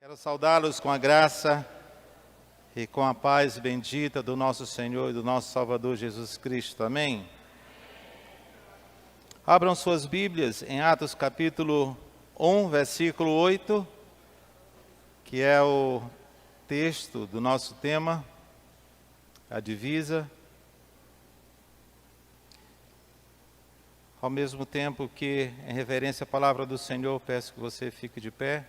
Quero saudá-los com a graça e com a paz bendita do nosso Senhor e do nosso Salvador Jesus Cristo. Amém? Abram suas Bíblias em Atos capítulo 1, versículo 8, que é o texto do nosso tema, a divisa. Ao mesmo tempo que, em reverência à palavra do Senhor, peço que você fique de pé.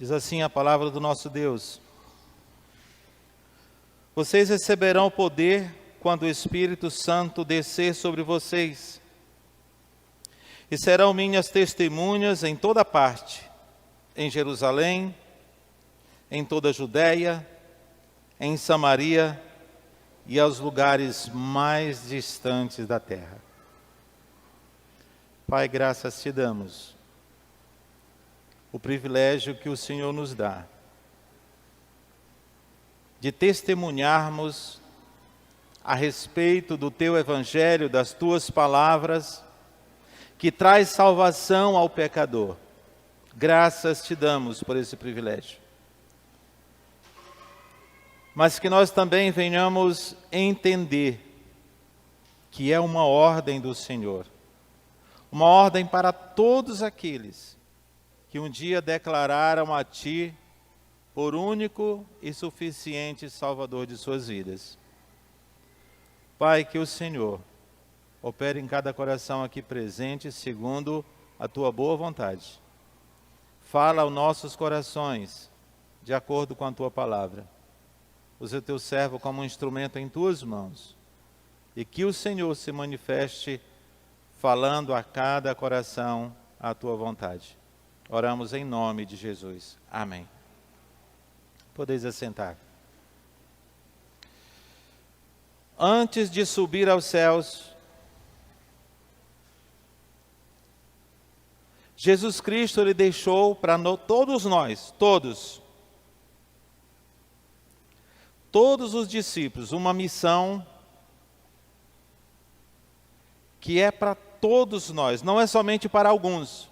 Diz assim a palavra do nosso Deus: vocês receberão poder quando o Espírito Santo descer sobre vocês, e serão minhas testemunhas em toda parte, em Jerusalém, em toda a Judéia, em Samaria e aos lugares mais distantes da terra. Pai, graças te damos o privilégio que o Senhor nos dá de testemunharmos a respeito do Teu Evangelho, das Tuas palavras, que traz salvação ao pecador. Graças te damos por esse privilégio. Mas que nós também venhamos entender que é uma ordem do Senhor, uma ordem para todos aqueles que um dia declararam a Ti por único e suficiente Salvador de suas vidas. Pai, que o Senhor opere em cada coração aqui presente segundo a Tua boa vontade. Fala aos nossos corações de acordo com a Tua palavra. Use o Teu servo como um instrumento em Tuas mãos e que o Senhor se manifeste falando a cada coração a Tua vontade. Oramos em nome de Jesus. Amém. Podeis assentar. Antes de subir aos céus, Jesus Cristo Ele deixou para todos nós, todos os discípulos, uma missão que é para todos nós, não é somente para alguns.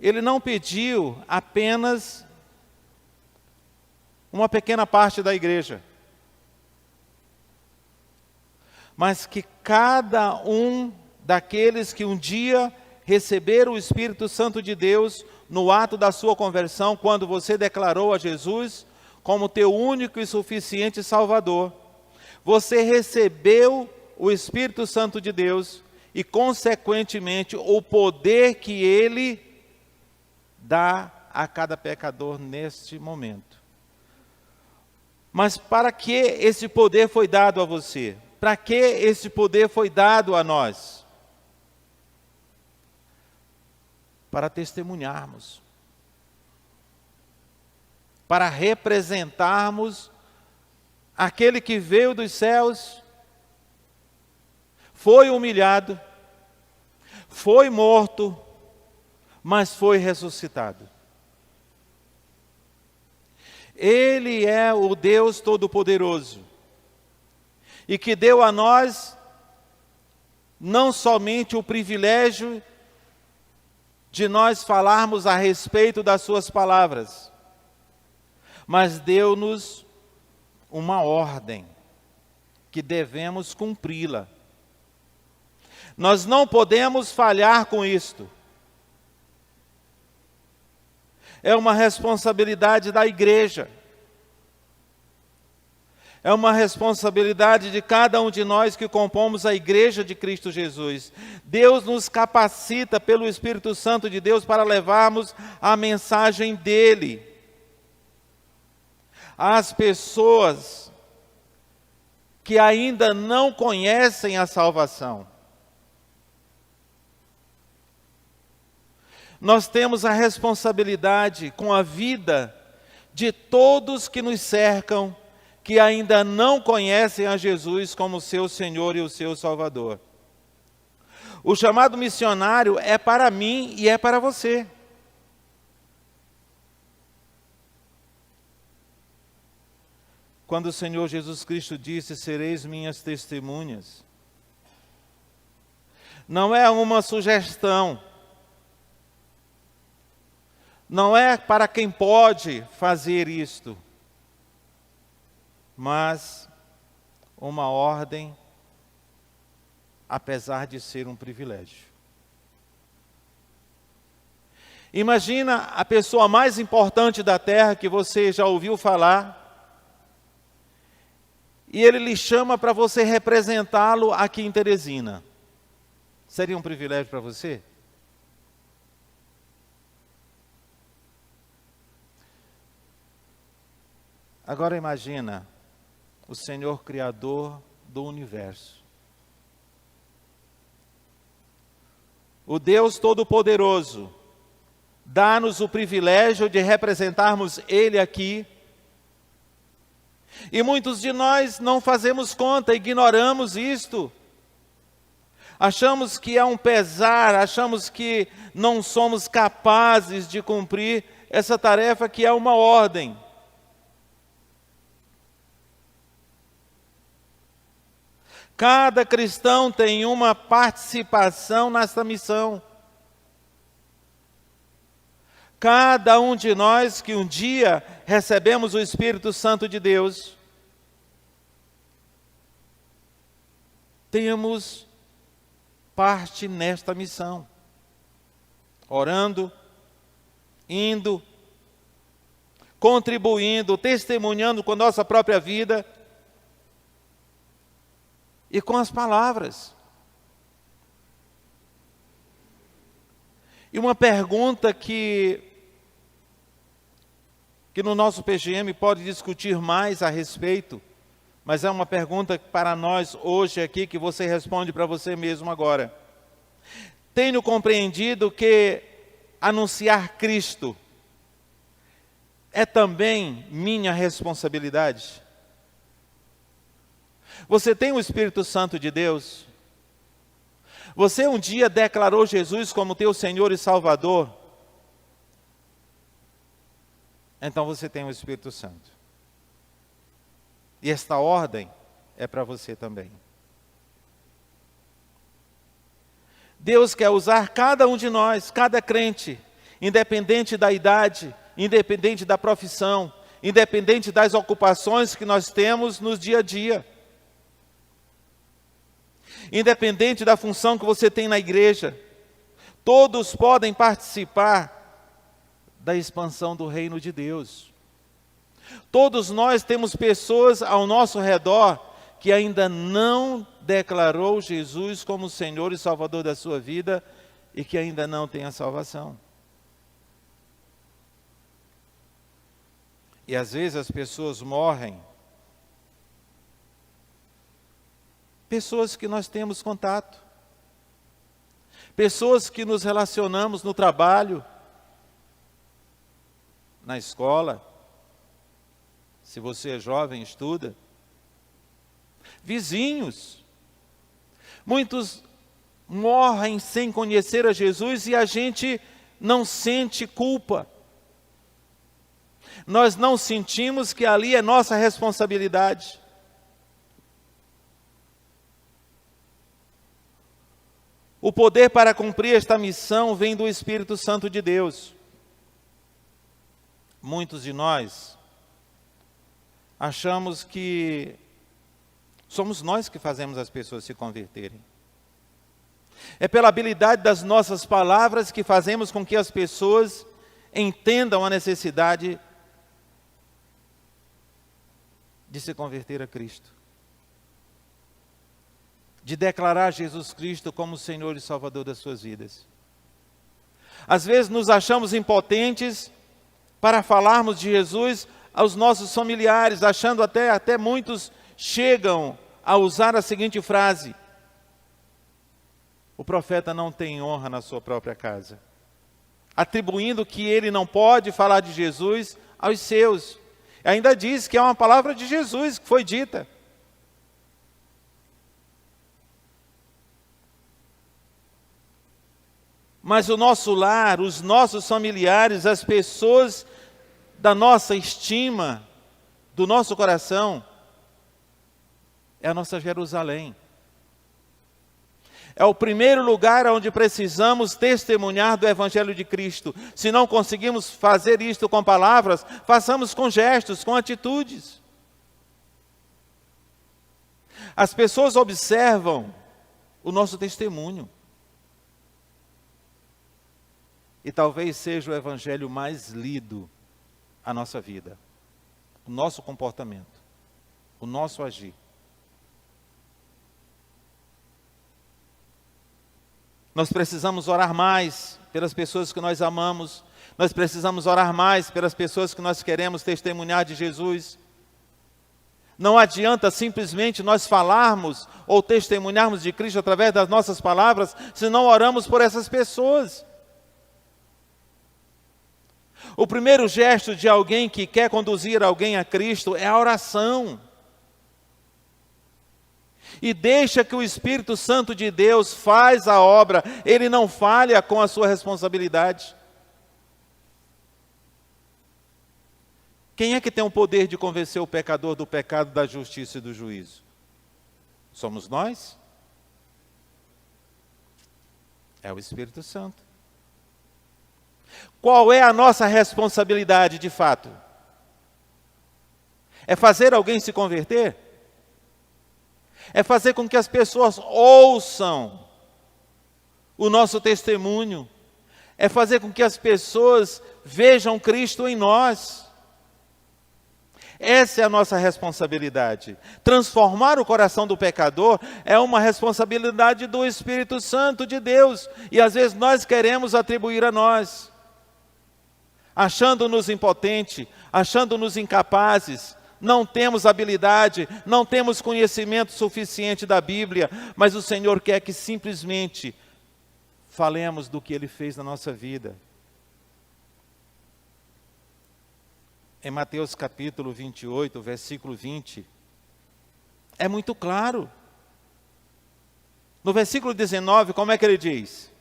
Ele não pediu apenas uma pequena parte da igreja, mas que cada um daqueles que um dia receberam o Espírito Santo de Deus no ato da sua conversão, quando você declarou a Jesus como teu único e suficiente Salvador, você recebeu o Espírito Santo de Deus e, consequentemente, o poder que Ele dá a cada pecador neste momento. Mas para que esse poder foi dado a você? Para que esse poder foi dado a nós? Para testemunharmos, para representarmos aquele que veio dos céus, foi humilhado, foi morto, mas foi ressuscitado. Ele é o Deus Todo-Poderoso, e que deu a nós não somente o privilégio de nós falarmos a respeito das suas palavras, mas deu-nos uma ordem que devemos cumpri-la. Nós não podemos falhar com isto. É uma responsabilidade da igreja. É uma responsabilidade de cada um de nós que compomos a igreja de Cristo Jesus. Deus nos capacita pelo Espírito Santo de Deus para levarmos a mensagem dEle às pessoas que ainda não conhecem a salvação. Nós temos a responsabilidade com a vida de todos que nos cercam, que ainda não conhecem a Jesus como seu Senhor e o seu Salvador. O chamado missionário é para mim e é para você. quando o Senhor Jesus Cristo disse: sereis minhas testemunhas. Não é uma sugestão, não é para quem pode fazer isto, mas uma ordem, apesar de ser um privilégio. Imagina a pessoa mais importante da terra que você já ouviu falar, e ele lhe chama para você representá-lo aqui em Teresina. Seria um privilégio para você? Agora imagina o Senhor Criador do universo. O Deus Todo-Poderoso dá-nos o privilégio de representarmos Ele aqui. E muitos de nós não fazemos conta, ignoramos isto. Achamos que é um pesar, achamos que não somos capazes de cumprir essa tarefa que é uma ordem. Cada cristão tem uma participação nessa missão. Cada um de nós que um dia recebemos o Espírito Santo de Deus, temos parte nesta missão. Orando, indo, contribuindo, testemunhando com nossa própria vida e com as palavras. E uma pergunta que no nosso PGM pode discutir mais a respeito, mas é uma pergunta para nós hoje aqui, que você responde para você mesmo agora. Tenho compreendido que anunciar Cristo é também minha responsabilidade? Você tem o Espírito Santo de Deus? Você um dia declarou Jesus como teu Senhor e Salvador? Então você tem o Espírito Santo. E esta ordem é para você também. Deus quer usar cada um de nós, cada crente, independente da idade, independente da profissão, independente das ocupações que nós temos no dia a dia. Independente da função que você tem na igreja, todos podem participar da expansão do reino de Deus. Todos nós temos pessoas ao nosso redor que ainda não declarou Jesus como Senhor e Salvador da sua vida e que ainda não tem a salvação. E às vezes as pessoas morrem. Pessoas que nós temos contato. Pessoas que nos relacionamos no trabalho, na escola, se você é jovem, estuda. Vizinhos. Muitos morrem sem conhecer a Jesus e a gente não sente culpa. Nós não sentimos que ali é nossa responsabilidade. O poder para cumprir esta missão vem do Espírito Santo de Deus. Muitos de nós achamos que somos nós que fazemos as pessoas se converterem. É pela habilidade das nossas palavras que fazemos com que as pessoas entendam a necessidade de se converter a Cristo. De declarar Jesus Cristo como Senhor e Salvador das suas vidas. Às vezes nos achamos impotentes para falarmos de Jesus aos nossos familiares, achando até muitos chegam a usar a seguinte frase: o profeta não tem honra na sua própria casa, atribuindo que ele não pode falar de Jesus aos seus. Ainda diz que é uma palavra de Jesus que foi dita. Mas o nosso lar, os nossos familiares, as pessoas da nossa estima, do nosso coração é a nossa Jerusalém. É o primeiro lugar onde precisamos testemunhar do Evangelho de Cristo. Se não conseguimos fazer isto com palavras, façamos com gestos, com atitudes. As pessoas observam o nosso testemunho. E talvez seja o Evangelho mais lido à nossa vida. O nosso comportamento, o nosso agir. Nós precisamos orar mais pelas pessoas que nós amamos. Nós precisamos orar mais pelas pessoas que nós queremos testemunhar de Jesus. Não adianta simplesmente nós falarmos ou testemunharmos de Cristo através das nossas palavras, se não oramos por essas pessoas. O primeiro gesto de alguém que quer conduzir alguém a Cristo é a oração. E deixa que o Espírito Santo de Deus faz a obra, ele não falha com a sua responsabilidade. Quem é que tem o poder de convencer o pecador do pecado, da justiça e do juízo? Somos nós? É o Espírito Santo. Qual é a nossa responsabilidade de fato? É fazer alguém se converter? É fazer com que as pessoas ouçam o nosso testemunho. É fazer com que as pessoas vejam Cristo em nós. Essa é a nossa responsabilidade. Transformar o coração do pecador é uma responsabilidade do Espírito Santo de Deus. E às vezes nós queremos atribuir a nós, achando-nos impotentes, achando-nos incapazes. Não temos habilidade, não temos conhecimento suficiente da Bíblia, mas o Senhor quer que simplesmente falemos do que Ele fez na nossa vida. Em Mateus capítulo 28, versículo 20, é muito claro. No versículo 19, como é que ele diz?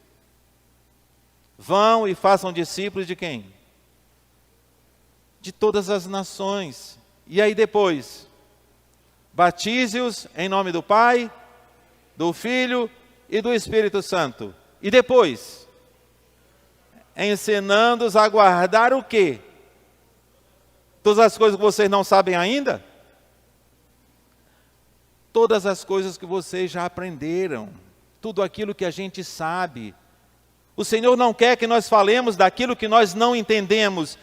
Vão e façam discípulos de quem? De todas as nações. E aí depois, batize-os em nome do Pai, do Filho e do Espírito Santo. E depois, ensinando-os a guardar o quê? Todas as coisas que vocês não sabem ainda? Todas as coisas que vocês já aprenderam. Tudo aquilo que a gente sabe. O Senhor não quer que nós falemos daquilo que nós não entendemos.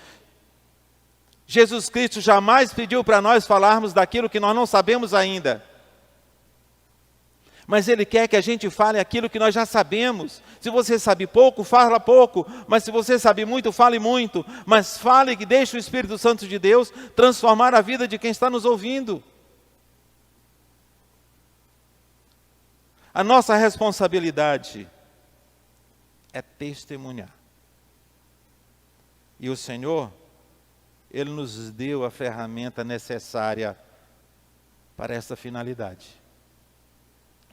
Jesus Cristo jamais pediu para nós falarmos daquilo que nós não sabemos ainda. Mas Ele quer que a gente fale aquilo que nós já sabemos. Se você sabe pouco, fala pouco. Mas se você sabe muito, fale muito. Mas fale e deixe o Espírito Santo de Deus transformar a vida de quem está nos ouvindo. A nossa responsabilidade é testemunhar. E o Senhor, Ele nos deu a ferramenta necessária para essa finalidade.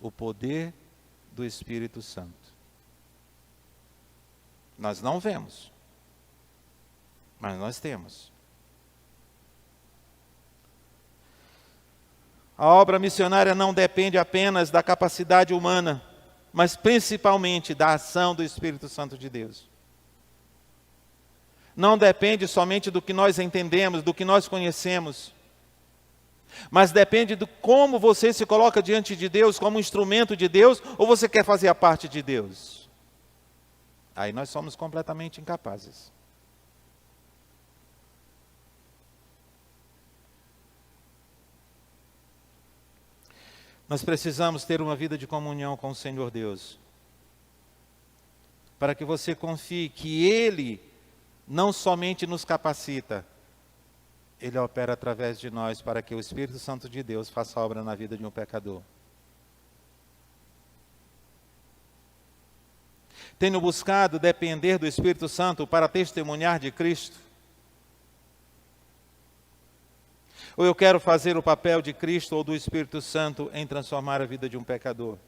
O poder do Espírito Santo. Nós não vemos, mas nós temos. A obra missionária não depende apenas da capacidade humana, mas principalmente da ação do Espírito Santo de Deus. Não depende somente do que nós entendemos, do que nós conhecemos, mas depende de como você se coloca diante de Deus, como instrumento de Deus, ou você quer fazer a parte de Deus. Aí nós somos completamente incapazes. Nós precisamos ter uma vida de comunhão com o Senhor Deus, para que você confie que Ele não somente nos capacita, Ele opera através de nós para que o Espírito Santo de Deus faça obra na vida de um pecador. Tenho buscado depender do Espírito Santo para testemunhar de Cristo? Ou eu quero fazer o papel de Cristo ou do Espírito Santo em transformar a vida de um pecador?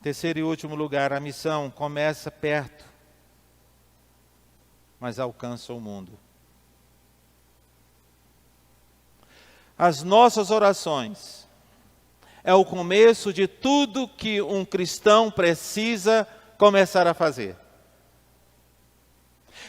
Terceiro e último lugar, a missão começa perto, mas alcança o mundo. As nossas orações é o começo de tudo que um cristão precisa começar a fazer.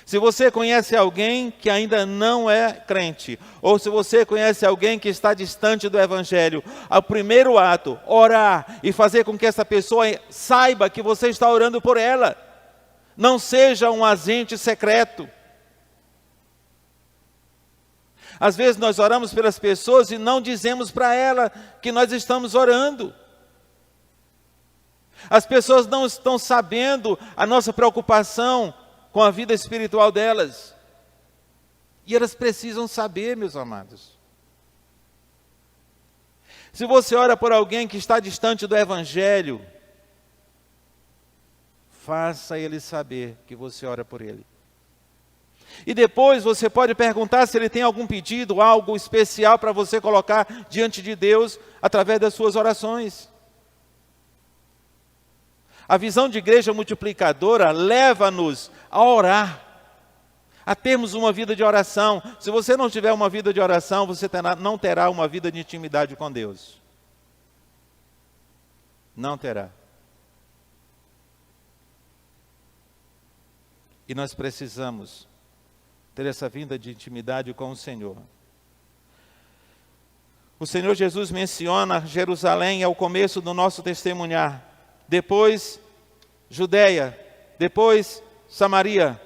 Se você conhece alguém que ainda não é crente, ou se você conhece alguém que está distante do Evangelho, o primeiro ato, orar e fazer com que essa pessoa saiba que você está orando por ela. Não seja um agente secreto. Às vezes nós oramos pelas pessoas e não dizemos para ela que nós estamos orando. As pessoas não estão sabendo a nossa preocupação com a vida espiritual delas. E elas precisam saber, meus amados. Se você ora por alguém que está distante do Evangelho, faça ele saber que você ora por ele. E depois você pode perguntar se ele tem algum pedido, algo especial para você colocar diante de Deus através das suas orações. A visão de igreja multiplicadora leva-nos a orar, a termos uma vida de oração. Se você não tiver uma vida de oração, você não terá uma vida de intimidade com Deus. Não terá. E nós precisamos ter essa vida de intimidade com o Senhor. O Senhor Jesus menciona Jerusalém ao começo do nosso testemunhar. Depois Judeia, depois Samaria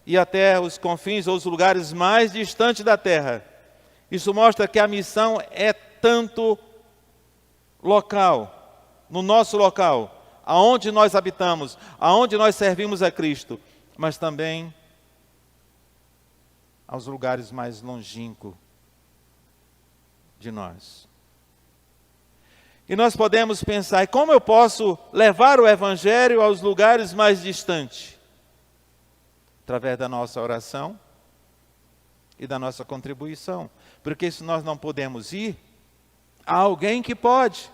e até os confins ou os lugares mais distantes da terra. Isso mostra que a missão é tanto local, no nosso local, aonde nós habitamos, aonde nós servimos a Cristo, mas também aos lugares mais longínquos de nós. E nós podemos pensar, como eu posso levar o Evangelho aos lugares mais distantes? Através da nossa oração e da nossa contribuição. Porque se nós não podemos ir, há alguém que pode.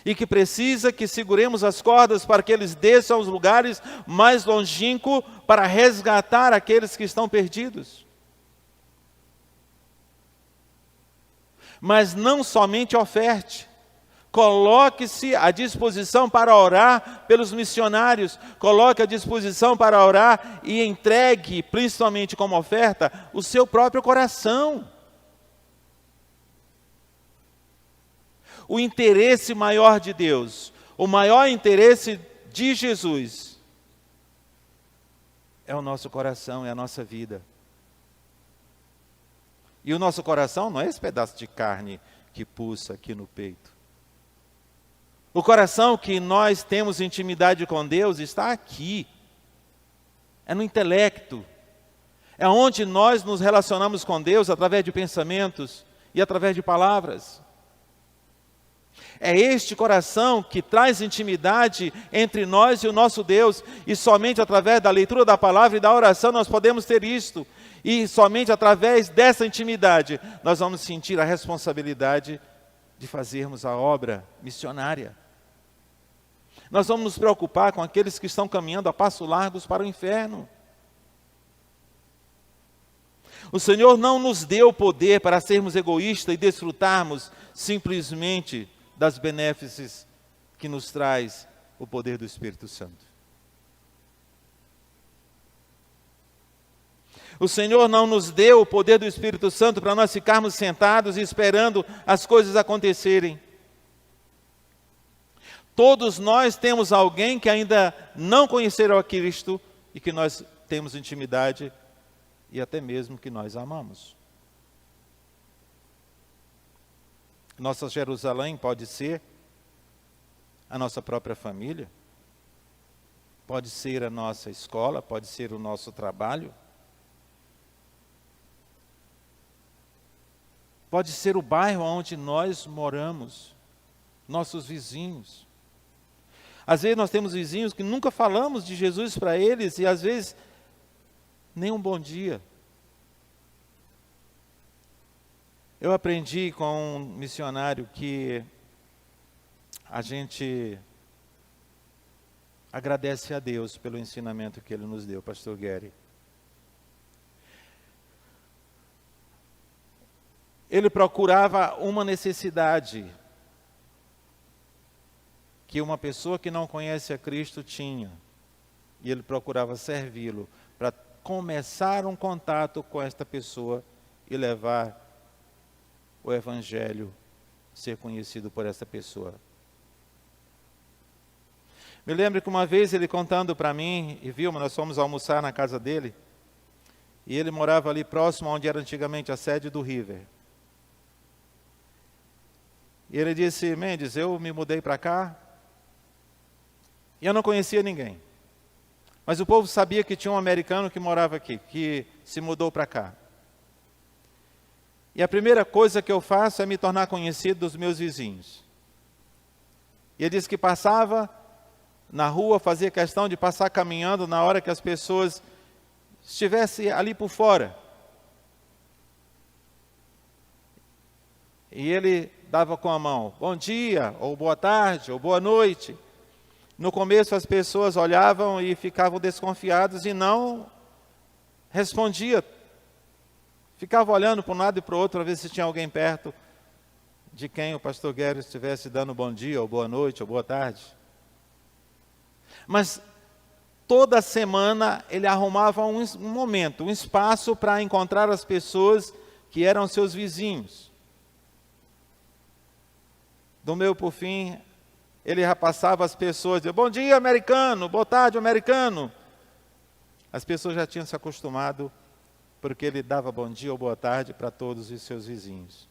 E que precisa que seguremos as cordas para que eles desçam aos lugares mais longínquos para resgatar aqueles que estão perdidos. Mas não somente oferte, coloque-se à disposição para orar pelos missionários, coloque à disposição para orar e entregue, principalmente como oferta, o seu próprio coração. O interesse maior de Deus, o maior interesse de Jesus, é o nosso coração, é a nossa vida. E o nosso coração não é esse pedaço de carne que pulsa aqui no peito. O coração que nós temos intimidade com Deus está aqui. É no intelecto. É onde nós nos relacionamos com Deus através de pensamentos e através de palavras. É este coração que traz intimidade entre nós e o nosso Deus. E somente através da leitura da palavra e da oração nós podemos ter isto. E somente através dessa intimidade nós vamos sentir a responsabilidade de fazermos a obra missionária. Nós vamos nos preocupar com aqueles que estão caminhando a passos largos para o inferno. O Senhor não nos deu poder para sermos egoístas e desfrutarmos simplesmente das benéfices que nos traz o poder do Espírito Santo. O Senhor não nos deu o poder do Espírito Santo para nós ficarmos sentados e esperando as coisas acontecerem. Todos nós temos alguém que ainda não conheceram a Cristo e que nós temos intimidade e até mesmo que nós amamos. Nossa Jerusalém pode ser a nossa própria família, pode ser a nossa escola, pode ser o nosso trabalho, pode ser o bairro onde nós moramos, nossos vizinhos. Às vezes nós temos vizinhos que nunca falamos de Jesus para eles e às vezes nem um bom dia. Eu aprendi com um missionário que a gente agradece a Deus pelo ensinamento que Ele nos deu, pastor Gary. Ele procurava uma necessidade que uma pessoa que não conhece a Cristo tinha. E ele procurava servi-lo para começar um contato com esta pessoa e levar o Evangelho a ser conhecido por essa pessoa. Me lembro que uma vez ele contando para mim, e Vilma, nós fomos almoçar na casa dele, e ele morava ali próximo onde era antigamente a sede do River. E ele disse: Mendes, eu me mudei para cá, e eu não conhecia ninguém. Mas o povo sabia que tinha um americano que morava aqui, que se mudou para cá. E a primeira coisa que eu faço é me tornar conhecido dos meus vizinhos. E ele disse que passava na rua, fazia questão de passar caminhando na hora que as pessoas estivessem ali por fora. E ele dava com a mão, bom dia, ou boa tarde, ou boa noite. No começo as pessoas olhavam e ficavam desconfiados e não respondia. Ficava olhando para um lado e para o outro para ver se tinha alguém perto de quem o pastor Gary estivesse dando bom dia, ou boa noite, ou boa tarde. Mas toda semana ele arrumava um momento, um espaço para encontrar as pessoas que eram seus vizinhos. Do meio por fim, ele já passava as pessoas, dizia, bom dia, americano, boa tarde, americano. As pessoas já tinham se acostumado, porque ele dava bom dia ou boa tarde para todos os seus vizinhos.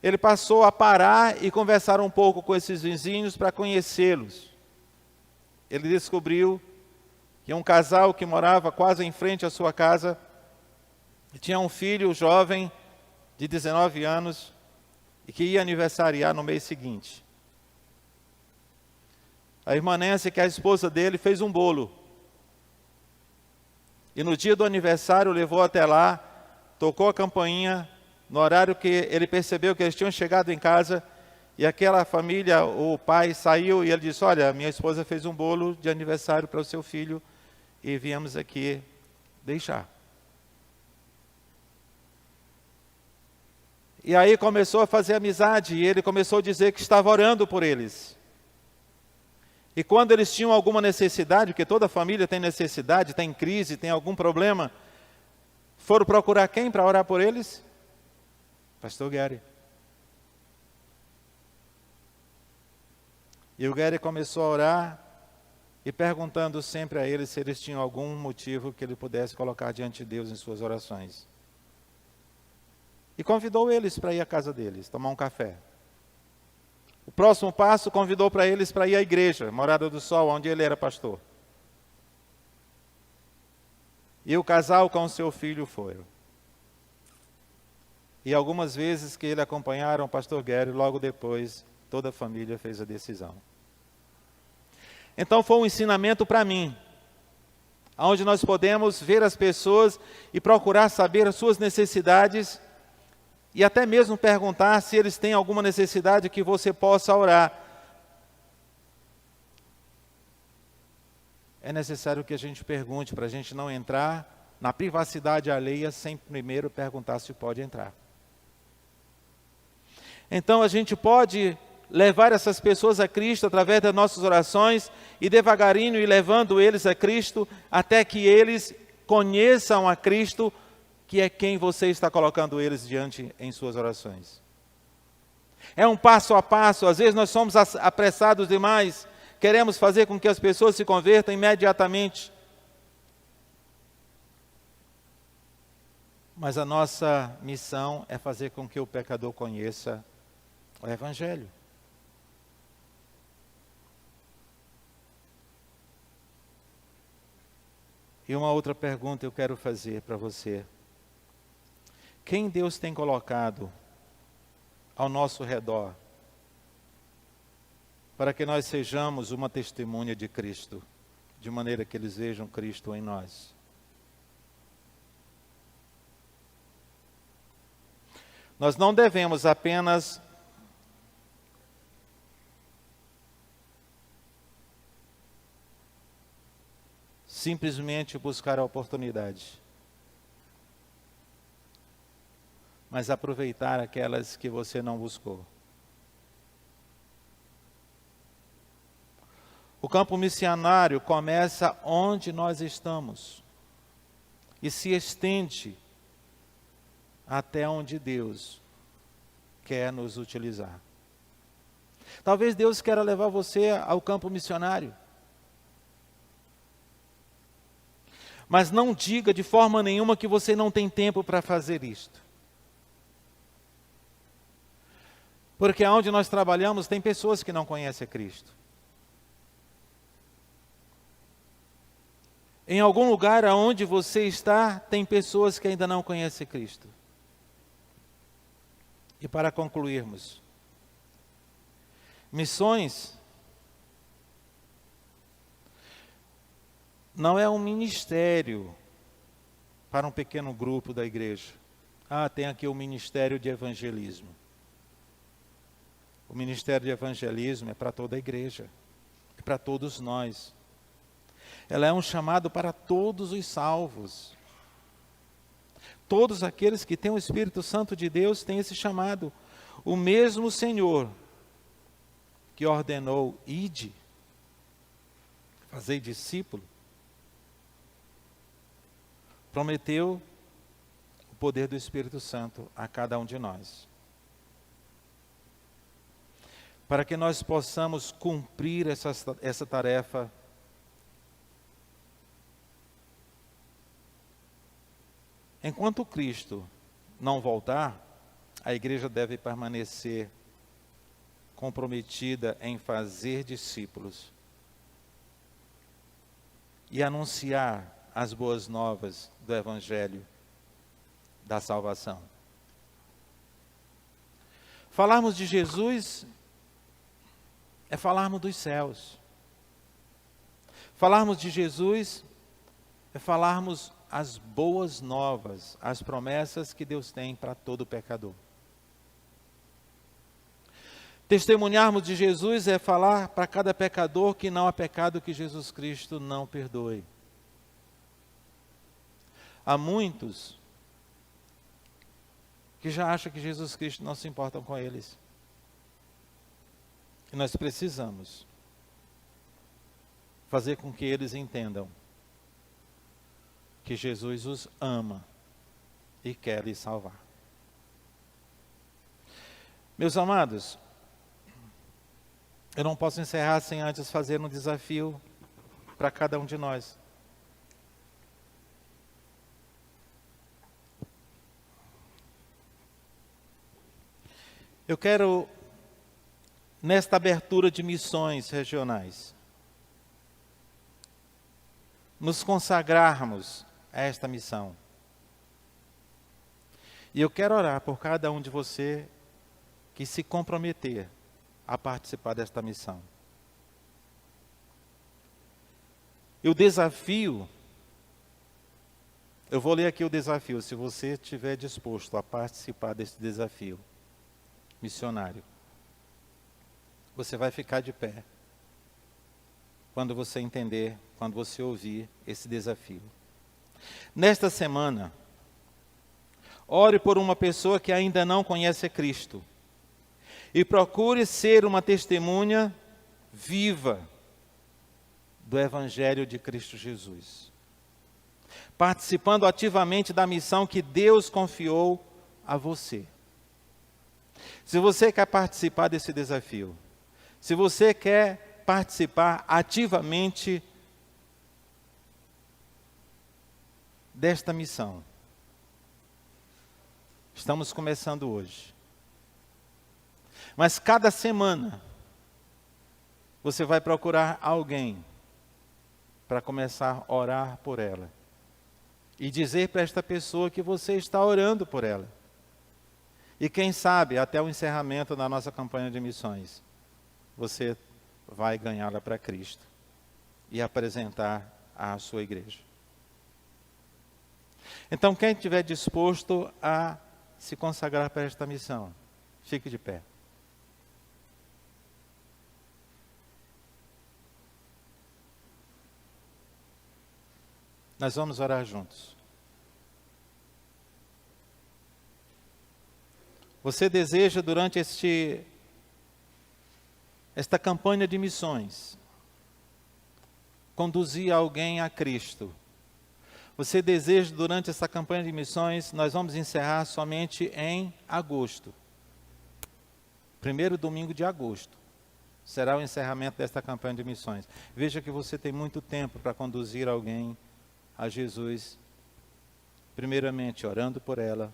Ele passou a parar e conversar um pouco com esses vizinhos para conhecê-los. Ele descobriu que um casal que morava quase em frente à sua casa, tinha um filho jovem de 19 anos, e que ia aniversariar no mês seguinte. A irmã Nancy, que é a esposa dele, fez um bolo. E no dia do aniversário levou até lá, tocou a campainha, no horário que ele percebeu que eles tinham chegado em casa, e aquela família, o pai saiu e ele disse, olha, minha esposa fez um bolo de aniversário para o seu filho, e viemos aqui deixar. E aí começou a fazer amizade, e ele começou a dizer que estava orando por eles. E quando eles tinham alguma necessidade, porque toda família tem necessidade, tem crise, tem algum problema, foram procurar quem para orar por eles? Pastor Gary. E o Gary começou a orar, e perguntando sempre a eles se eles tinham algum motivo que ele pudesse colocar diante de Deus em suas orações. E convidou eles para ir à casa deles, tomar um café. O próximo passo, convidou para eles para ir à igreja, Morada do Sol, onde ele era pastor. E o casal com o seu filho foram. E algumas vezes que ele acompanharam o pastor Gary, logo depois, toda a família fez a decisão. Então foi um ensinamento para mim, onde nós podemos ver as pessoas e procurar saber as suas necessidades, e até mesmo perguntar se eles têm alguma necessidade que você possa orar. É necessário que a gente pergunte, para a gente não entrar na privacidade alheia sem primeiro perguntar se pode entrar. Então a gente pode levar essas pessoas a Cristo através das nossas orações e devagarinho ir levando eles a Cristo até que eles conheçam a Cristo, que é quem você está colocando eles diante em suas orações. É um passo a passo, às vezes nós somos apressados demais, queremos fazer com que as pessoas se convertam imediatamente. Mas a nossa missão é fazer com que o pecador conheça o Evangelho. E uma outra pergunta eu quero fazer para você. Quem Deus tem colocado ao nosso redor para que nós sejamos uma testemunha de Cristo, de maneira que eles vejam Cristo em nós? Nós não devemos apenas simplesmente buscar a oportunidade, mas aproveitar aquelas que você não buscou. O campo missionário começa onde nós estamos e se estende até onde Deus quer nos utilizar. Talvez Deus queira levar você ao campo missionário, mas não diga de forma nenhuma que você não tem tempo para fazer isto. Porque onde nós trabalhamos tem pessoas que não conhecem Cristo. Em algum lugar aonde você está, tem pessoas que ainda não conhecem Cristo. E para concluirmos, missões não é um ministério para um pequeno grupo da igreja. Tem aqui o ministério de evangelismo. O ministério de evangelismo é para toda a igreja, é para todos nós. Ela é um chamado para todos os salvos. Todos aqueles que têm o Espírito Santo de Deus têm esse chamado. O mesmo Senhor que ordenou, ide, fazei discípulo, prometeu o poder do Espírito Santo a cada um de nós. Para que nós possamos cumprir essa tarefa, enquanto Cristo não voltar, a igreja deve permanecer comprometida em fazer discípulos e anunciar as boas novas do Evangelho da salvação. Falarmos de Jesus é falarmos dos céus. Falarmos de Jesus é falarmos as boas novas, as promessas que Deus tem para todo pecador. Testemunharmos de Jesus é falar para cada pecador que não há pecado que Jesus Cristo não perdoe. Há muitos que já acham que Jesus Cristo não se importa com eles. E nós precisamos fazer com que eles entendam que Jesus os ama e quer lhes salvar. Meus amados, eu não posso encerrar sem antes fazer um desafio para cada um de nós. Eu quero, nesta abertura de missões regionais, nos consagrarmos a esta missão. E eu quero orar por cada um de você que se comprometer a participar desta missão. E o desafio, eu vou ler aqui o desafio, se você estiver disposto a participar desse desafio missionário. Você vai ficar de pé quando você entender, quando você ouvir esse desafio. Nesta semana, ore por uma pessoa que ainda não conhece Cristo e procure ser uma testemunha viva do Evangelho de Cristo Jesus, participando ativamente da missão que Deus confiou a você. Se você quer participar desse desafio, se você quer participar ativamente desta missão, estamos começando hoje. Mas cada semana, você vai procurar alguém para começar a orar por ela. E dizer para esta pessoa que você está orando por ela. E quem sabe, até o encerramento da nossa campanha de missões, você vai ganhá-la para Cristo e apresentar à sua igreja. Então, quem estiver disposto a se consagrar para esta missão, fique de pé. Nós vamos orar juntos. Você deseja, durante esta campanha de missões, conduzir alguém a Cristo? Você deseja, durante essa campanha de missões, nós vamos encerrar somente em agosto. Primeiro domingo de agosto será o encerramento desta campanha de missões. Veja que você tem muito tempo para conduzir alguém a Jesus, primeiramente orando por ela,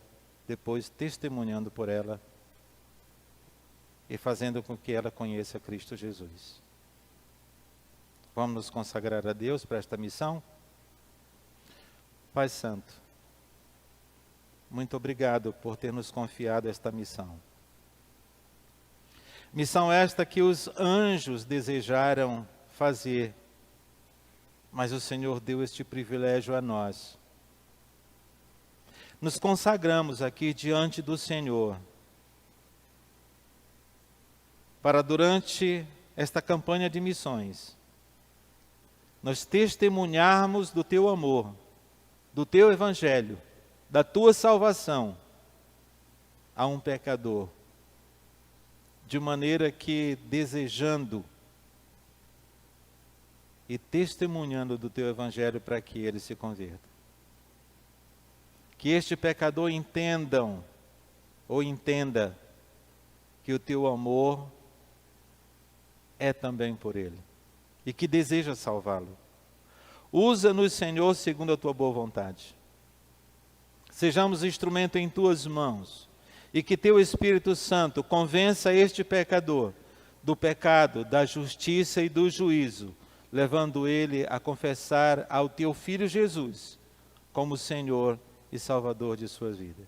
depois testemunhando por ela e fazendo com que ela conheça Cristo Jesus. Vamos nos consagrar a Deus para esta missão? Pai Santo, muito obrigado por ter nos confiado esta missão. Missão esta que os anjos desejaram fazer, mas o Senhor deu este privilégio a nós. Nos consagramos aqui diante do Senhor, para durante esta campanha de missões, nós testemunharmos do Teu amor, do Teu Evangelho, da Tua salvação a um pecador, de maneira que, desejando e testemunhando do Teu Evangelho para que ele se converta. Que este pecador entenda que o Teu amor é também por ele e que deseja salvá-lo. Usa-nos, Senhor, segundo a Tua boa vontade. Sejamos instrumento em Tuas mãos e que Teu Espírito Santo convença este pecador do pecado, da justiça e do juízo, levando ele a confessar ao Teu Filho Jesus como Senhor e Salvador de sua vida.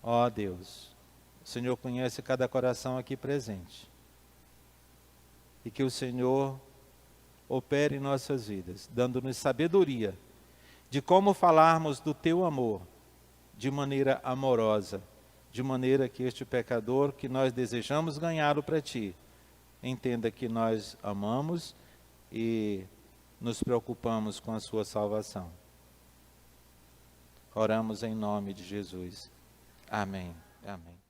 Ó Deus, o Senhor conhece cada coração aqui presente. E que o Senhor opere em nossas vidas, dando-nos sabedoria de como falarmos do Teu amor de maneira amorosa, de maneira que este pecador que nós desejamos ganhá-lo para Ti, entenda que nós amamos e nos preocupamos com a sua salvação. Oramos em nome de Jesus. Amém. Amém.